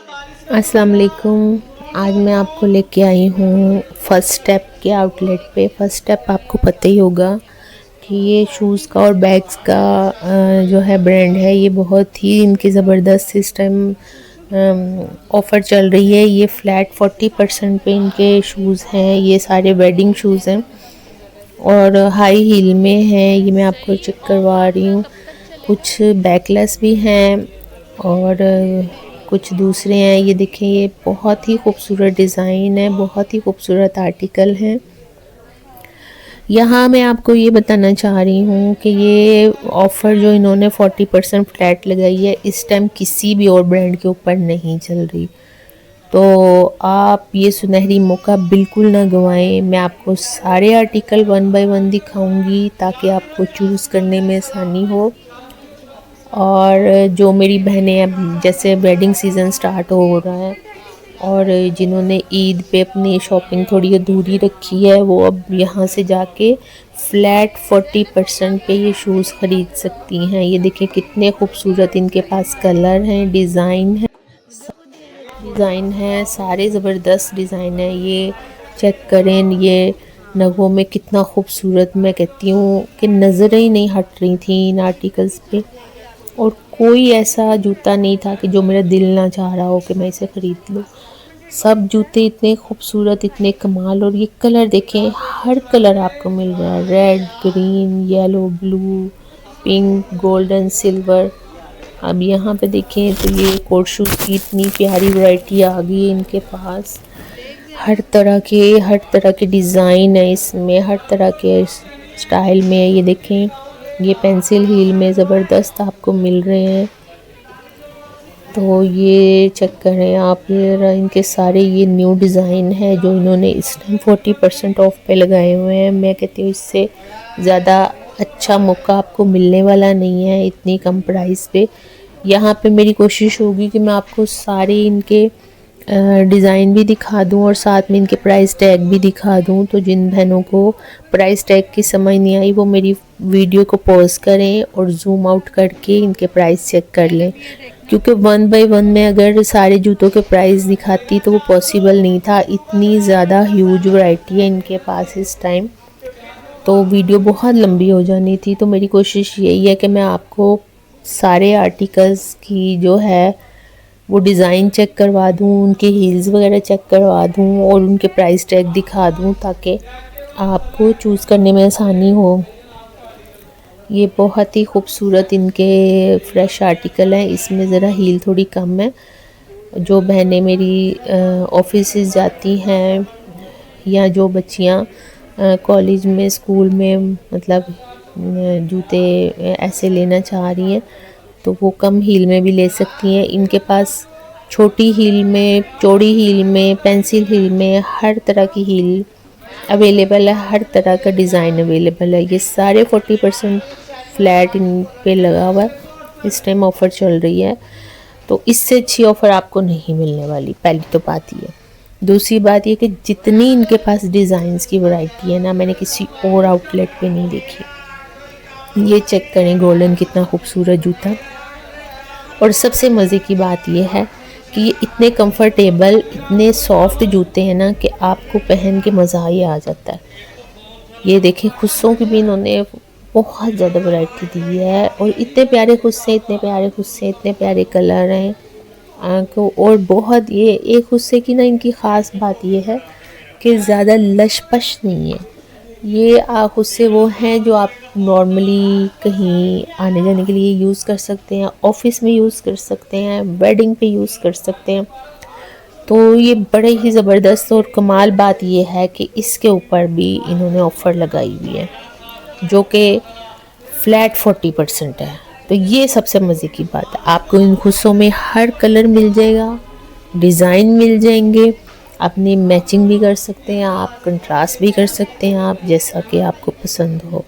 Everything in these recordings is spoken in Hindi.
अस्सलाम वालेकुम। आज मैं आपको लेके आई हूँ फर्स्ट स्टेप के आउटलेट पे। फर्स्ट स्टेप आपको पता ही होगा कि ये शूज़ का और बैग्स का जो है ब्रांड है। ये बहुत ही इनकी ज़बरदस्त इस टाइम ऑफ़र चल रही है। ये फ्लैट 40% पे इनके शूज़ हैं। ये सारे वेडिंग शूज़ हैं और हाई हील में हैं। ये मैं आपको चेक करवा रही हूँ। कुछ बैकलेस भी हैं और कुछ दूसरे हैं। ये देखें, ये बहुत ही खूबसूरत डिज़ाइन है, बहुत ही खूबसूरत आर्टिकल है। यहाँ मैं आपको ये बताना चाह रही हूँ कि ये ऑफ़र जो इन्होंने 40% फ्लैट लगाई है, इस टाइम किसी भी और ब्रांड के ऊपर नहीं चल रही। तो आप ये सुनहरी मौका बिल्कुल ना गंवाएं। मैं आपको सारे आर्टिकल वन बाय वन दिखाऊंगी ताकि आपको चूज़ करने में आसानी हो। और जो मेरी बहनें अब जैसे वेडिंग सीज़न स्टार्ट हो रहा है और जिन्होंने ईद पे अपनी शॉपिंग थोड़ी अधूरी रखी है, वो अब यहाँ से जाके फ्लैट 40% पे ये शूज़ ख़रीद सकती हैं। ये देखिए कितने खूबसूरत इनके पास कलर हैं, डिज़ाइन है, सारे ज़बरदस्त डिज़ाइन है। ये चेक करें, ये नगों में कितना खूबसूरत, मैं कहती हूँ कि नज़रें ही नहीं हट रही थी इन आर्टिकल्स पे। और कोई ऐसा जूता नहीं था कि जो मेरा दिल ना चाह रहा हो कि मैं इसे ख़रीद लूँ। सब जूते इतने खूबसूरत, इतने कमाल। और ये कलर देखें, हर कलर आपको मिल रहा है, red, green, yellow, blue, pink, golden, silver. अब यहाँ पे देखें तो ये कोट शूज़ की इतनी प्यारी वैरायटी आ गई है इनके पास। हर तरह के डिज़ाइन है इसमें, हर तरह के स्टाइल में। ये देखें, ये पेंसिल हील में ज़बरदस्त आपको मिल रहे हैं। तो ये चेक करें आप, ये इनके सारे ये न्यू डिज़ाइन है जो इन्होंने इस टाइम 40% ऑफ पे लगाए हुए हैं। मैं कहती हूँ इससे ज़्यादा अच्छा मौका आपको मिलने वाला नहीं है इतनी कम प्राइस पे। यहाँ पे मेरी कोशिश होगी कि मैं आपको सारे इनके डिज़ाइन भी दिखा दूं और साथ में इनके प्राइस टैग भी दिखा दूं। तो जिन बहनों को प्राइस टैग की समझ नहीं आई, वो मेरी वीडियो को पॉज करें और जूम आउट करके इनके प्राइस चेक कर लें, क्योंकि वन बाय वन में अगर सारे जूतों के प्राइस दिखाती तो वो पॉसिबल नहीं था। इतनी ज़्यादा ह्यूज वैरायटी है इनके पास इस टाइम, तो वीडियो बहुत लंबी हो जानी थी। तो मेरी कोशिश यही है कि मैं आपको सारे आर्टिकल्स की जो है वो डिज़ाइन चेक करवा दूँ, उनके हील्स वगैरह चेक करवा दूँ और उनके प्राइस टैग दिखा दूँ ताकि आपको चूज़ करने में आसानी हो। ये बहुत ही खूबसूरत इनके फ्रेश आर्टिकल हैं। इसमें ज़रा हील थोड़ी कम है। जो बहनें मेरी ऑफिस जाती हैं या जो बच्चियाँ कॉलेज में, स्कूल में मतलब जूते ऐसे लेना चाह रही हैं, तो वो कम हील में भी ले सकती हैं। इनके पास छोटी हील में, चौड़ी हील में, पेंसिल हील में हर तरह की हील अवेलेबल है, हर तरह का डिज़ाइन अवेलेबल है। ये सारे 40% फ्लैट इन पे लगा हुआ है। इस टाइम ऑफ़र चल रही है, तो इससे अच्छी ऑफ़र आपको नहीं मिलने वाली। पहली तो बात ये। दूसरी बात ये कि जितनी इनके पास डिज़ाइंस की वैरायटी है ना, मैंने किसी और आउटलेट पे नहीं देखी। ये चेक करें, गोल्डन कितना खूबसूरत जूता। और सबसे मज़े की बात ये है कि ये इतने कंफर्टेबल, इतने सॉफ्ट जूते हैं ना कि आपको पहन के मज़ा ही आ जाता है। ये देखें, खुस्सों की भी इन्होंने बहुत ज़्यादा वैरायटी दी है और इतने प्यारे खुस्से, इतने प्यारे खुस्से, इतने प्यारे कलर हैं को। और बहुत ये एक खुस्से की ना इनकी ख़ास बात ये है कि ज़्यादा लशपश नहीं है। ये खुस्से वो हैं जो आप नॉर्मली कहीं आने जाने के लिए यूज़ कर सकते हैं, ऑफिस में यूज़ कर सकते हैं, वेडिंग पे यूज़ कर सकते हैं। तो ये बड़े ही ज़बरदस्त और कमाल बात ये है कि इसके ऊपर भी इन्होंने ऑफ़र लगाई हुई है जो कि फ्लैट 40% है। तो ये सबसे मज़े की बात है। आपको इन खुस्सों में हर कलर मिल जाएगा, डिज़ाइन मिल जाएंगे, अपनी मैचिंग भी कर सकते हैं आप, कंट्रास्ट भी कर सकते हैं आप, जैसा कि आपको पसंद हो।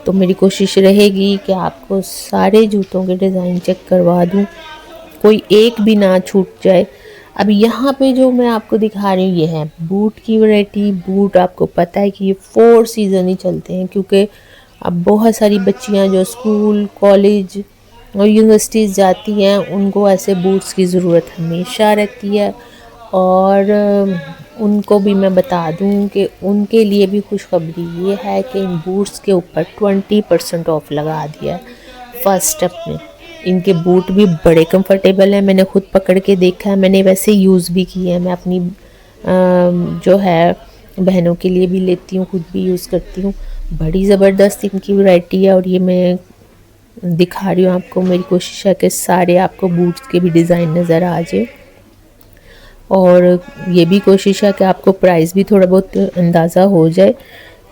तो मेरी कोशिश रहेगी कि आपको सारे जूतों के डिज़ाइन चेक करवा दूँ, कोई एक भी ना छूट जाए। अब यहाँ पे जो मैं आपको दिखा रही हूँ ये है बूट की वैरायटी। बूट आपको पता है कि ये 4 सीज़न ही चलते हैं, क्योंकि अब बहुत सारी बच्चियाँ जो स्कूल, कॉलेज और यूनिवर्सिटीज़ जाती हैं उनको ऐसे बूट्स की ज़रूरत हमेशा रहती है। और उनको भी मैं बता दूं कि उनके लिए भी खुशखबरी ये है कि इन बूट्स के ऊपर 20% ऑफ लगा दिया है फर्स्ट स्टेप में। इनके बूट भी बड़े कंफर्टेबल हैं, मैंने खुद पकड़ के देखा है, मैंने वैसे यूज़ भी किए हैं। मैं अपनी जो है बहनों के लिए भी लेती हूँ, खुद भी यूज़ करती हूँ। बड़ी ज़बरदस्त इनकी वैरायटी है और ये मैं दिखा रही हूँ आपको। मेरी कोशिश है कि सारे आपको बूट्स के भी डिज़ाइन नज़र आ जाए और ये भी कोशिश है कि आपको प्राइस भी थोड़ा बहुत अंदाज़ा हो जाए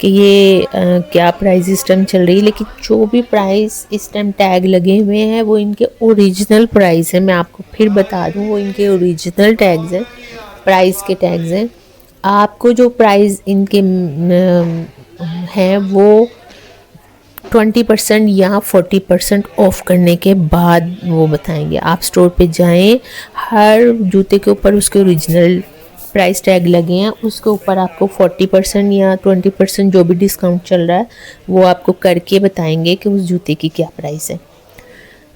कि ये क्या प्राइस इस टाइम चल रही है। लेकिन जो भी प्राइस इस टाइम टैग लगे हुए हैं वो इनके ओरिजिनल प्राइस है। मैं आपको फिर बता दूं, वो इनके ओरिजिनल टैग्स हैं, प्राइस के टैग्स हैं। आपको जो प्राइस इनके हैं वो 20% या 40% ऑफ करने के बाद वो बताएंगे। आप स्टोर पे जाएं, हर जूते के ऊपर उसके ओरिजिनल प्राइस टैग लगे हैं, उसके ऊपर आपको 40% या 20% जो भी डिस्काउंट चल रहा है वो आपको करके बताएंगे कि उस जूते की क्या प्राइस है।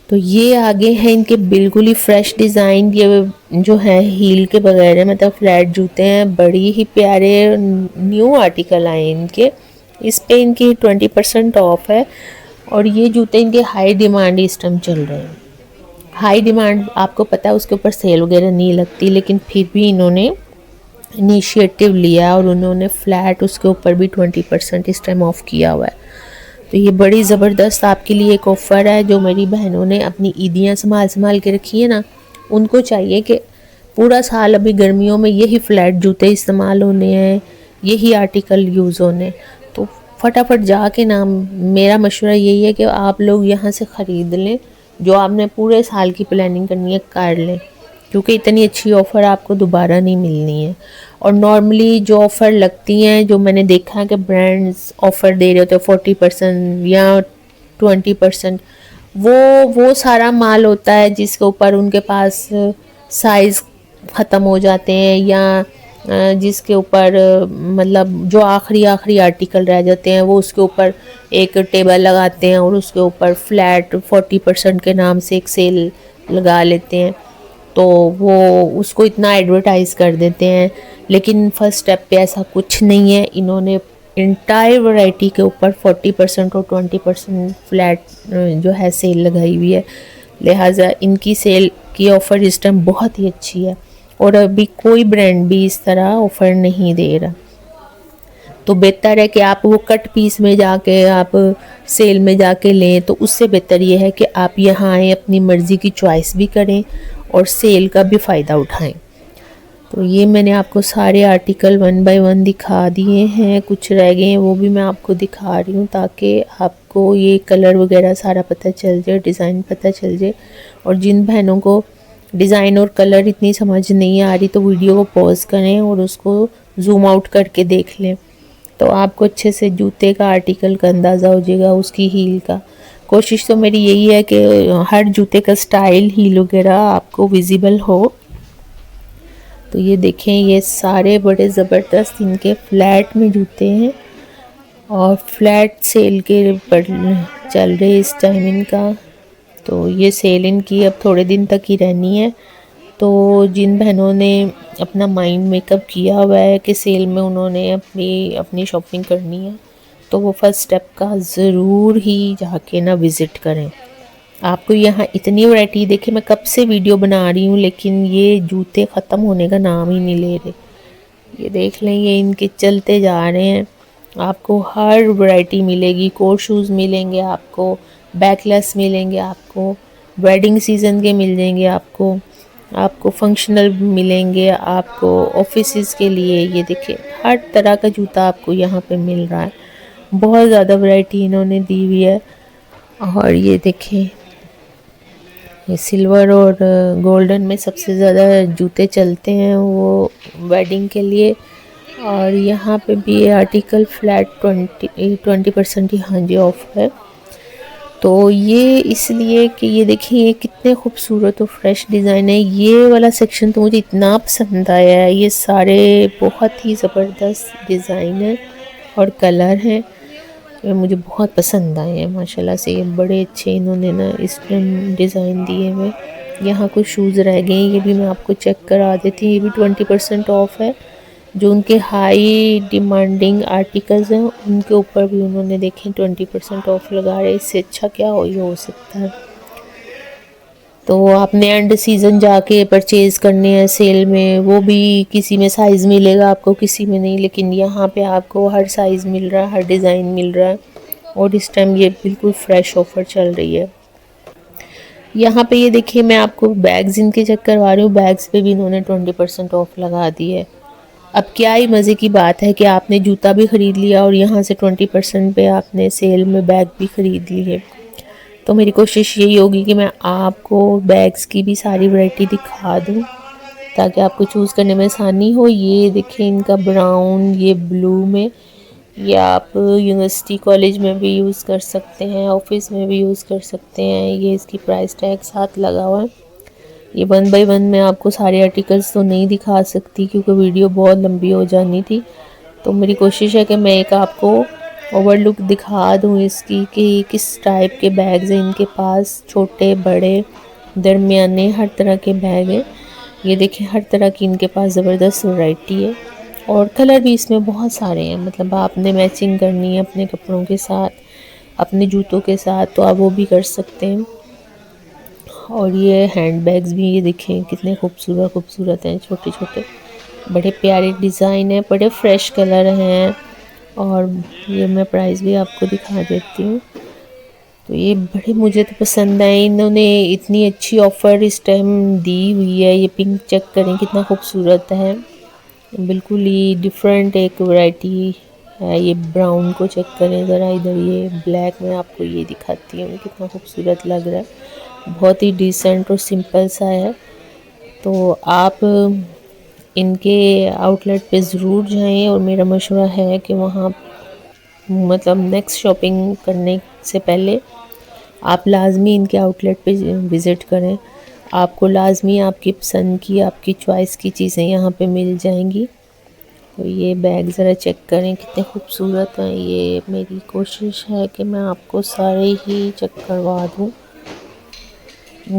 तो ये आगे हैं इनके बिल्कुल ही फ्रेश डिज़ाइन, ये जो है हील के बगैर है, मतलब फ्लैट जूते हैं, बड़ी ही प्यारे न्यू आर्टिकल आए इनके। इस पे इनकी 20% ऑफ है और ये जूते इनके हाई डिमांड इस टाइम चल रहे हैं। हाई डिमांड आपको पता है, उसके ऊपर सेल वगैरह नहीं लगती, लेकिन फिर भी इन्होंने इनिशिएटिव लिया और उन्होंने फ्लैट उसके ऊपर भी 20% इस टाइम ऑफ किया हुआ है। तो ये बड़ी ज़बरदस्त आपके लिए एक ऑफ़र है। जो मेरी बहनों ने अपनी ईदियाँ संभाल के रखी है ना, उनको चाहिए कि पूरा साल अभी गर्मियों में यही फ्लैट जूते इस्तेमाल होने हैं, यही आर्टिकल यूज़ होने। तो फटाफट जाके ना, मेरा मशवरा यही है कि आप लोग यहाँ से ख़रीद लें, जो आपने पूरे साल की प्लानिंग करनी है कर लें, क्योंकि इतनी अच्छी ऑफ़र आपको दोबारा नहीं मिलनी है। और नॉर्मली जो ऑफ़र लगती हैं, जो मैंने देखा है कि ब्रांड्स ऑफ़र दे रहे होते हैं 40% या 20%, वो सारा माल होता है जिसके ऊपर उनके पास साइज़ ख़त्म हो जाते हैं या जिसके ऊपर मतलब जो आखिरी आर्टिकल रह जाते हैं वो उसके ऊपर एक टेबल लगाते हैं और उसके ऊपर फ्लैट 40% के नाम से एक सेल लगा लेते हैं। तो वो उसको इतना एडवर्टाइज़ कर देते हैं, लेकिन फर्स्ट स्टेप पे ऐसा कुछ नहीं है। इन्होंने इंटायर वैरायटी के ऊपर 40% और 20% फ्लैट जो है सेल लगाई हुई है, लिहाजा इनकी सेल की ऑफ़र इस टाइम बहुत ही अच्छी है और अभी कोई ब्रांड भी इस तरह ऑफ़र नहीं दे रहा। तो बेहतर है कि आप वो कट पीस में जाके आप सेल में जाके लें, तो उससे बेहतर ये है कि आप यहाँ आएँ, अपनी मर्ज़ी की चॉइस भी करें और सेल का भी फ़ायदा उठाएं। तो ये मैंने आपको सारे आर्टिकल 1 बाय 1 दिखा दिए हैं, कुछ रह गए हैं वो भी मैं आपको दिखा रही हूँ ताकि आपको ये कलर वगैरह सारा पता चल जाए, डिज़ाइन पता चल जाए। और जिन बहनों को डिज़ाइन और कलर इतनी समझ नहीं आ रही तो वीडियो को पॉज करें और उसको ज़ूम आउट करके देख लें, तो आपको अच्छे से जूते का आर्टिकल का अंदाज़ा हो जाएगा, उसकी हील का। कोशिश तो मेरी यही है कि हर जूते का स्टाइल, हील वगैरह आपको विजिबल हो। तो ये देखें, ये सारे बड़े ज़बरदस्त इनके फ्लैट में जूते हैं और फ्लैट सेल के चल रहे इस टाइम इनका। तो ये सेल इनकी अब थोड़े दिन तक ही रहनी है। तो जिन बहनों ने अपना माइंड मेकअप किया हुआ है कि सेल में उन्होंने अपनी शॉपिंग करनी है, तो वो फर्स्ट स्टेप का ज़रूर ही जाके ना विज़िट करें। आपको यहाँ इतनी वैरायटी देखिए, मैं कब से वीडियो बना रही हूँ लेकिन ये जूते ख़त्म होने का नाम ही नहीं ले रहे। ये देख लें, ये इनके चलते जा रहे हैं। आपको हर वैरायटी मिलेगी, कोट शूज़ मिलेंगे आपको, बैकलेस मिलेंगे आपको, वेडिंग सीज़न के मिल जाएंगे आपको फंक्शनल मिलेंगे, आपको ऑफिसेज़ के लिए। ये देखिए, हर तरह का जूता आपको यहाँ पे मिल रहा है। बहुत ज़्यादा वैरायटी इन्होंने दी हुई है। और ये देखिए, ये सिल्वर और गोल्डन में सबसे ज़्यादा जूते चलते हैं वो वेडिंग के लिए। और यहाँ पे भी आर्टिकल फ्लैट 20% ही हाँ जी ऑफ है। तो ये इसलिए कि ये देखिए, ये कितने खूबसूरत और फ्रेश डिज़ाइन है। ये वाला सेक्शन तो मुझे इतना पसंद आया है, ये सारे बहुत ही ज़बरदस्त डिज़ाइन है और कलर हैं। ये मुझे बहुत पसंद आए हैं माशाल्लाह से। ये बड़े अच्छे इन्होंने ना इस टाइम डिज़ाइन दिए हुए। यहाँ कुछ शूज़ रह गए हैं, ये भी मैं आपको चेक करा देती हूँ। ये भी 20% ऑफ है। जो उनके हाई डिमांडिंग आर्टिकल्स हैं उनके ऊपर भी उन्होंने देखें 20% ऑफ लगा रहे। इससे अच्छा क्या हो सकता है। तो आपने एंड सीज़न जाके परचेज़ करने हैं सेल में, वो भी किसी में साइज़ मिलेगा आपको, किसी में नहीं, लेकिन यहाँ पे आपको हर साइज़ मिल रहा है, हर डिज़ाइन मिल रहा है। और इस टाइम ये बिल्कुल फ्रेश ऑफ़र चल रही है। यहाँ पे ये देखिए मैं आपको बैग्स इनके चेक करवा रही हूँ। बैग्स पे भी इन्होंने 20% ऑफ लगा दी है। अब क्या ही मज़े की बात है कि आपने जूता भी ख़रीद लिया और यहाँ से 20% पे आपने सेल में बैग भी ख़रीद लिए। तो मेरी कोशिश यही होगी कि मैं आपको बैग्स की भी सारी वैरायटी दिखा दूँ ताकि आपको चूज़ करने में आसानी हो। ये देखिए इनका ब्राउन, ये ब्लू में, ये आप यूनिवर्सिटी कॉलेज में भी यूज़ कर सकते हैं, ऑफिस में भी यूज़ कर सकते हैं। ये इसकी प्राइस टैग साथ लगा हुआ है। ये 1 बाय 1 मैं आपको सारे आर्टिकल्स तो नहीं दिखा सकती क्योंकि वीडियो बहुत लंबी हो जानी थी। तो मेरी कोशिश है कि मैं एक आपको ओवरलुक दिखा दूँ इसकी कि किस टाइप के बैग्स हैं इनके पास, छोटे बड़े दरमियाने हर तरह के बैग हैं। ये देखें हर तरह की इनके पास ज़बरदस्त वैरायटी है और कलर भी इसमें बहुत सारे हैं। मतलब आपने मैचिंग करनी है अपने कपड़ों के साथ, अपने जूतों के साथ, तो आप वो भी कर सकते हैं। और ये हैंड बैग्स भी ये देखें कितने खूबसूरत खूबसूरत हैं, छोटे छोटे, बड़े प्यारे डिज़ाइन है, बड़े फ्रेश कलर हैं। और ये मैं प्राइस भी आपको दिखा देती हूँ। तो ये बड़े मुझे तो पसंद आए। इन्होंने इतनी अच्छी ऑफ़र इस टाइम दी हुई है। ये पिंक चेक करें कितना खूबसूरत है, बिल्कुल ही डिफरेंट एक वैरायटी है। ये ब्राउन को चेक करें ज़रा, इधर ये ब्लैक में आपको ये दिखाती हूँ कितना खूबसूरत लग रहा है। बहुत ही डिसेंट और सिंपल सा है। तो आप इनके आउटलेट पे ज़रूर जाएं और मेरा मशवरा है कि वहाँ मतलब नेक्स्ट शॉपिंग करने से पहले आप लाजमी इनके आउटलेट पे विज़िट करें। आपको लाजमी आपकी पसंद की, आपकी चॉइस की चीज़ें यहाँ पे मिल जाएंगी। तो ये बैग ज़रा चेक करें कितने खूबसूरत हैं। ये मेरी कोशिश है कि मैं आपको सारे ही चेक करवा दूँ।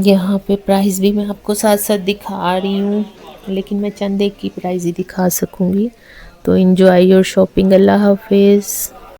यहाँ पे प्राइस भी मैं आपको साथ साथ दिखा रही हूँ, लेकिन मैं चंद एक की प्राइस ही दिखा सकूँगी। तो एंजॉय योर शॉपिंग। अल्लाह हाफिज़।